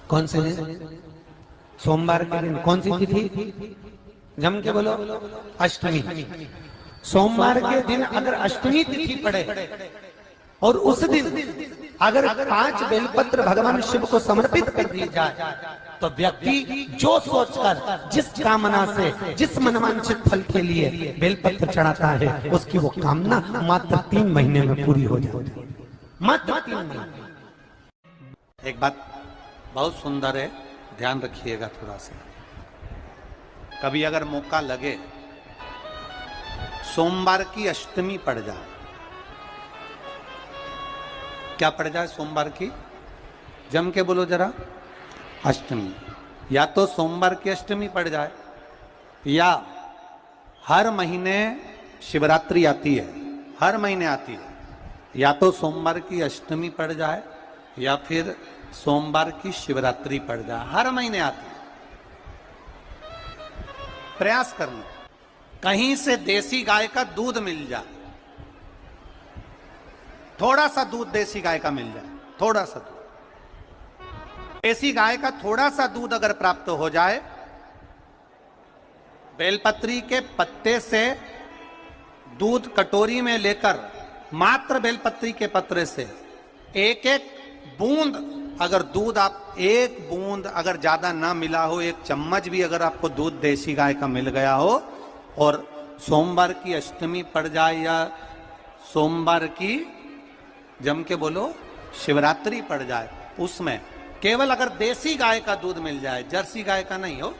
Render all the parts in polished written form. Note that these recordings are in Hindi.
कौन से दिन? सोमवार के दिन। कौन सी तिथि? जम के बोलो। अष्टमी। सोमवार के दिन अगर अष्टमी तिथि पड़े और उस दिन अगर 5 बेलपत्र भगवान शिव को समर्पित कर दी जाए तो व्यक्ति जो सोचकर जिस कामना से जिस मनवांछित फल के लिए बेलपत्र चढ़ाता है उसकी वो कामना मात्र 3 महीने में पूरी हो जाती है। मात्र 3 महीने। एक बात बहुत सुंदर है, ध्यान रखिएगा थोड़ा सा। कभी अगर मौका लगे सोमवार की अष्टमी पड़ जाए, क्या पड़ जाए? सोमवार की, जम के बोलो जरा, अष्टमी। या तो सोमवार की अष्टमी पड़ जाए या हर महीने शिवरात्रि आती है, हर महीने आती है, या तो सोमवार की अष्टमी पड़ जाए या फिर सोमवार की शिवरात्रि पड़ जाए, हर महीने आती है। प्रयास करना कहीं से देसी गाय का दूध मिल जाए, थोड़ा सा दूध देसी गाय का मिल जाए, थोड़ा सा दूध देसी गाय का, थोड़ा सा दूध अगर प्राप्त हो जाए, बेलपत्री के पत्ते से दूध कटोरी में लेकर, मात्र बेलपत्री के पत्रे से एक एक बूंद अगर दूध, आप एक बूंद अगर ज्यादा ना मिला हो, 1 चम्मच भी अगर आपको दूध देसी गाय का मिल गया हो और सोमवार की अष्टमी पड़ जाए या सोमवार की, जम के बोलो, शिवरात्रि पड़ जाए, उसमें केवल अगर देसी गाय का दूध मिल जाए, जर्सी गाय का नहीं हो,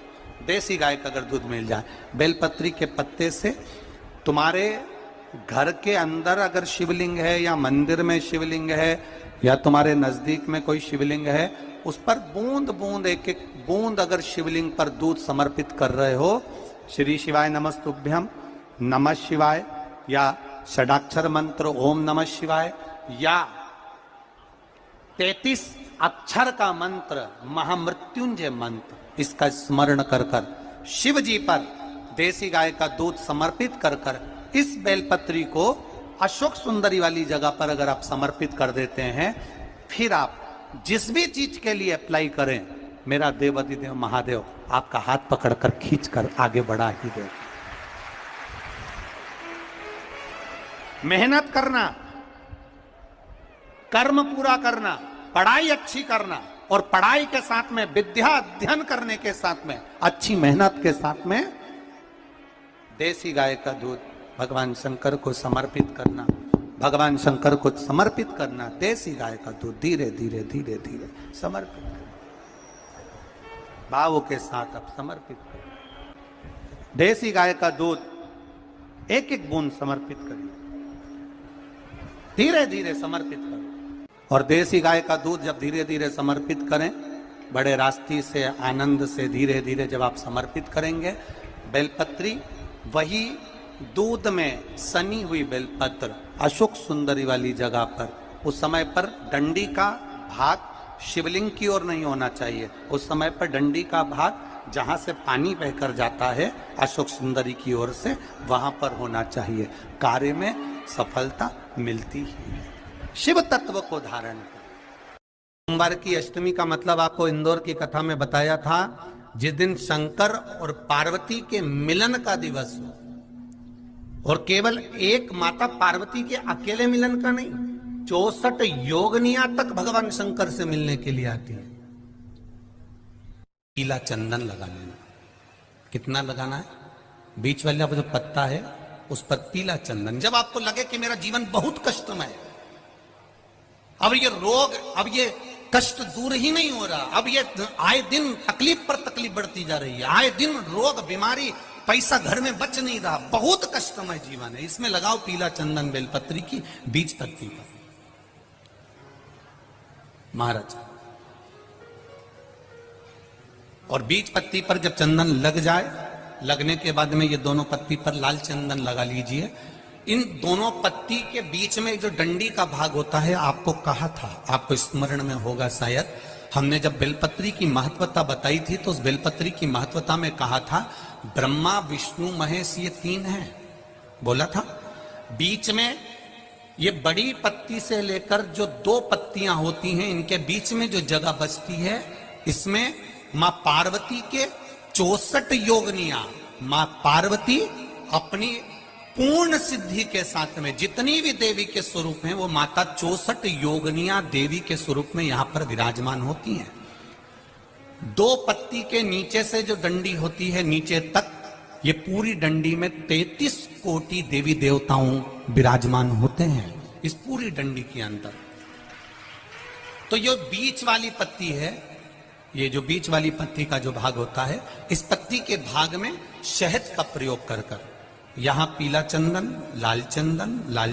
देसी गाय का अगर दूध मिल जाए, बेलपत्री के पत्ते से, तुम्हारे घर के अंदर अगर शिवलिंग है या मंदिर में शिवलिंग है या तुम्हारे नजदीक में कोई शिवलिंग है, उस पर बूंद बूंद, एक एक बूंद अगर शिवलिंग पर दूध समर्पित कर रहे हो, श्री शिवाय नमस्तुभ्यम, नमः शिवाय, या षडाक्षर मंत्र ओम नमः शिवाय, या 33 अक्षर का मंत्र महामृत्युंजय मंत्र, इसका स्मरण कर कर शिव जी पर देसी गाय का दूध समर्पित कर कर इस बेलपत्री को अशोक सुंदरी वाली जगह पर अगर आप समर्पित कर देते हैं, फिर आप जिस भी चीज के लिए अप्लाई करें, मेरा देवाधिदेव महादेव आपका हाथ पकड़कर खींचकर आगे बढ़ा ही दे। मेहनत करना, कर्म पूरा करना, पढ़ाई अच्छी करना, और पढ़ाई के साथ में विद्या अध्ययन करने के साथ में अच्छी मेहनत के साथ में देसी गाय का दूध भगवान शंकर को समर्पित करना, भगवान शंकर को समर्पित करना, देसी गाय का दूध धीरे धीरे धीरे धीरे समर्पित करना, भावों के साथ आप समर्पित करें। देसी गाय का दूध एक एक बूंद समर्पित करिए, धीरे धीरे समर्पित करें। और देसी गाय का दूध जब धीरे धीरे समर्पित करें, बड़े रास्ते से, आनंद से धीरे धीरे जब आप समर्पित करेंगे, बेलपत्री वही दूध में सनी हुई बेलपत्र अशोक सुंदरी वाली जगह पर, उस समय पर डंडी का भाग शिवलिंग की ओर नहीं होना चाहिए, उस समय पर डंडी का भाग जहां से पानी बहकर जाता है अशोक सुंदरी की ओर से, वहां पर होना चाहिए। कार्य में सफलता मिलती ही है। शिव तत्व को धारण कर। सोमवार की अष्टमी का मतलब आपको इंदौर की कथा में बताया था, जिस दिन शंकर और पार्वती के मिलन का दिवस हो, और केवल एक माता पार्वती के अकेले मिलन का नहीं, 64 योगनिया तक भगवान शंकर से मिलने के लिए आती है। पीला चंदन लगा लेना। कितना लगाना है? बीच वाला जो पत्ता है उस पर पीला चंदन। जब आपको लगे कि मेरा जीवन बहुत कष्टमय है, अब ये रोग, अब ये कष्ट दूर ही नहीं हो रहा, अब ये आए दिन तकलीफ पर तकलीफ बढ़ती जा रही है, आए दिन रोग, बीमारी, पैसा घर में बच नहीं रहा, बहुत कष्टमय जीवन है, इसमें लगाओ पीला चंदन बेलपत्री की बीज पत्ती पर। महाराज, और बीज पत्ती पर जब चंदन लग जाए, लगने के बाद में ये दोनों पत्ती पर लाल चंदन लगा लीजिए। इन दोनों पत्ती के बीच में जो डंडी का भाग होता है, आपको कहा था, आपको स्मरण में होगा शायद, हमने जब बेलपत्री की महत्वता बताई थी तो उस बेलपत्री की महत्वता में कहा था ब्रह्मा विष्णु महेश ये 3 हैं, बोला था। बीच में ये बड़ी पत्ती से लेकर जो 2 पत्तियां होती हैं, इनके बीच में जो जगह बचती है, इसमें मां पार्वती के 64 योगनियां, मां पार्वती अपनी पूर्ण सिद्धि के साथ में जितनी भी देवी के स्वरूप हैं, वो माता 64 योगनियां देवी के स्वरूप में यहां पर विराजमान होती हैं। 2 पत्ती के नीचे से जो डंडी होती है नीचे तक, ये पूरी डंडी में 33 कोटि देवी देवताओं विराजमान होते हैं इस पूरी डंडी के अंदर। तो ये बीच वाली पत्ती है, ये जो बीच वाली पत्ती का जो भाग होता है, इस पत्ती के भाग में शहद का प्रयोग कर कर, यहां पीला चंदन, लाल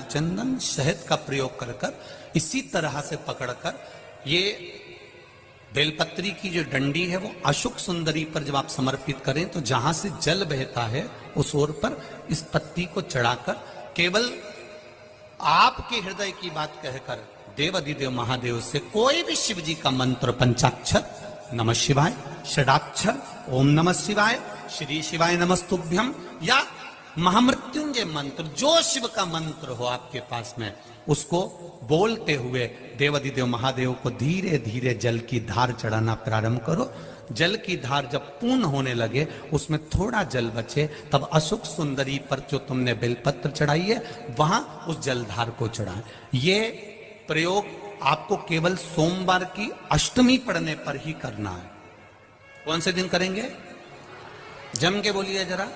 चंदन, शहद का प्रयोग कर कर, इसी तरह से पकड़कर ये बेलपत्री की जो डंडी है वो अशुक सुंदरी पर जब आप समर्पित करें तो जहां से जल बहता है उस ओर पर इस पत्ती को चढ़ाकर केवल आपके हृदय की बात कहकर देवाधिदेव महादेव से कोई भी शिव जी का मंत्र, पंचाक्षर, नमः शिवाय, षडाक्षर, ओम नमः शिवाय, श्री शिवाय नमस्तुभ्यम, या महामृत्युंजय मंत्र, जो शिव का मंत्र हो आपके पास में, उसको बोलते हुए देवाधिदेव महादेव को धीरे धीरे जल की धार चढ़ाना प्रारंभ करो। जल की धार जब पूर्ण होने लगे, उसमें थोड़ा जल बचे, तब अशुक सुंदरी पर जो तुमने बेलपत्र चढ़ाई है वहां उस जलधार को चढ़ाएं। ये प्रयोग आपको केवल सोमवार की अष्टमी पढ़ने पर ही करना है। कौन से दिन करेंगे? जम के बोलिए जरा।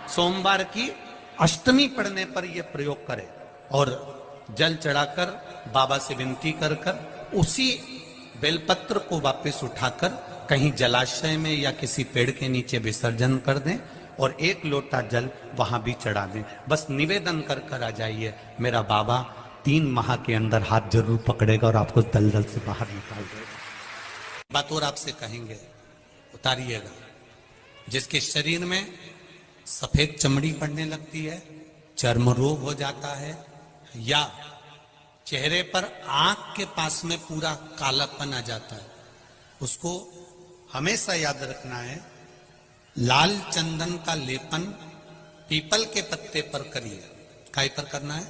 सोमवार की अष्टमी पढ़ने पर यह प्रयोग करें और जल चढ़ाकर बाबा से विनती कर कर उसी बेलपत्र को वापस उठाकर कहीं जलाशय में या किसी पेड़ के नीचे विसर्जन कर दें और 1 लोटा जल वहां भी चढ़ा दें। बस निवेदन कर कर आ जाइए, मेरा बाबा 3 माह के अंदर हाथ जरूर पकड़ेगा और आपको दलदल से बाहर निकाल देगा। बात और आपसे कहेंगे, उतारिएगा। जिसके शरीर में सफेद चमड़ी पड़ने लगती है, चर्म रोग हो जाता है, या चेहरे पर आंख के पास में पूरा कालापन आ जाता है, उसको हमेशा याद रखना है, लाल चंदन का लेपन पीपल के पत्ते पर करिए। काय पर करना है?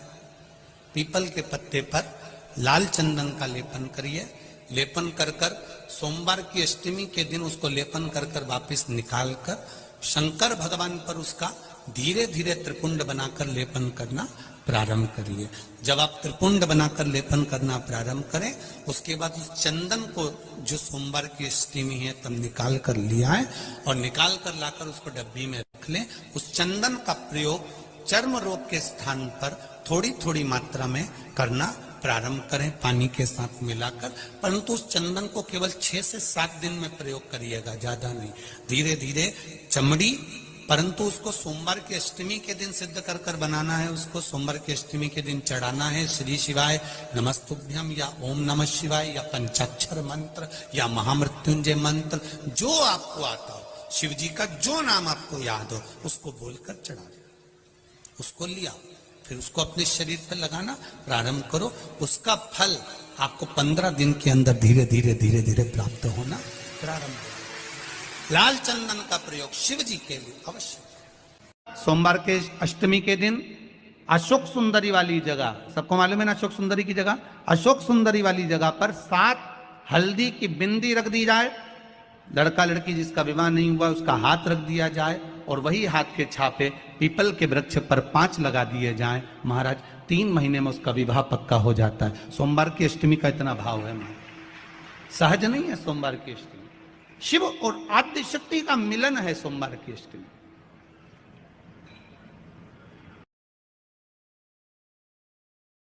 पीपल के पत्ते पर लाल चंदन का लेपन करिए। लेपन कर कर सोमवार की अष्टमी के दिन उसको लेपन कर कर वापिस निकाल कर शंकर भगवान पर उसका धीरे धीरे त्रिपुंड बनाकर लेपन करना प्रारंभ करिए। जब आप त्रिपुंड बनाकर लेपन करना प्रारंभ करें, उसके बाद उस चंदन को जो सोमवार की अष्टमी है तब निकाल कर लिया है और निकाल कर लाकर उसको डब्बी में रख लें। उस चंदन का प्रयोग चर्म रोग के स्थान पर थोड़ी थोड़ी मात्रा में करना प्रारंभ करें, पानी के साथ मिलाकर। परंतु उस चंदन को केवल 6 से 7 दिन में प्रयोग करिएगा, ज्यादा नहीं। धीरे धीरे चमड़ी, परंतु उसको सोमवार की अष्टमी के दिन सिद्ध कर कर बनाना है। उसको सोमवार की अष्टमी के दिन चढ़ाना है श्री शिवाय नमस्तुभ्यम या ओम नमः शिवाय या पंचाक्षर मंत्र या महामृत्युंजय मंत्र, जो आपको आता हो, शिव जी का जो नाम आपको याद हो उसको बोलकर चढ़ा दो। उसको लिया, फिर उसको अपने शरीर पर लगाना प्रारंभ करो। उसका फल आपको 15 दिन के अंदर धीरे धीरे धीरे धीरे प्राप्त होना प्रारंभ हो। लाल चंदन का प्रयोग शिव जी के लिए अवश्य। सोमवार के अष्टमी के दिन अशोक सुंदरी वाली जगह, सबको मालूम है ना अशोक सुंदरी की जगह, अशोक सुंदरी वाली जगह पर 7 हल्दी की बिंदी रख दी जाए। लड़का लड़की जिसका विवाह नहीं हुआ उसका हाथ रख दिया जाए और वही हाथ के छापे पीपल के वृक्ष पर 5 लगा दिए जाएं। महाराज 3 महीने में उसका विवाह पक्का हो जाता है। सोमवार की अष्टमी का इतना भाव है महाराज, सहज नहीं है सोमवार की अष्टमी। शिव और आद्य शक्ति का मिलन है सोमवार की अष्टमी।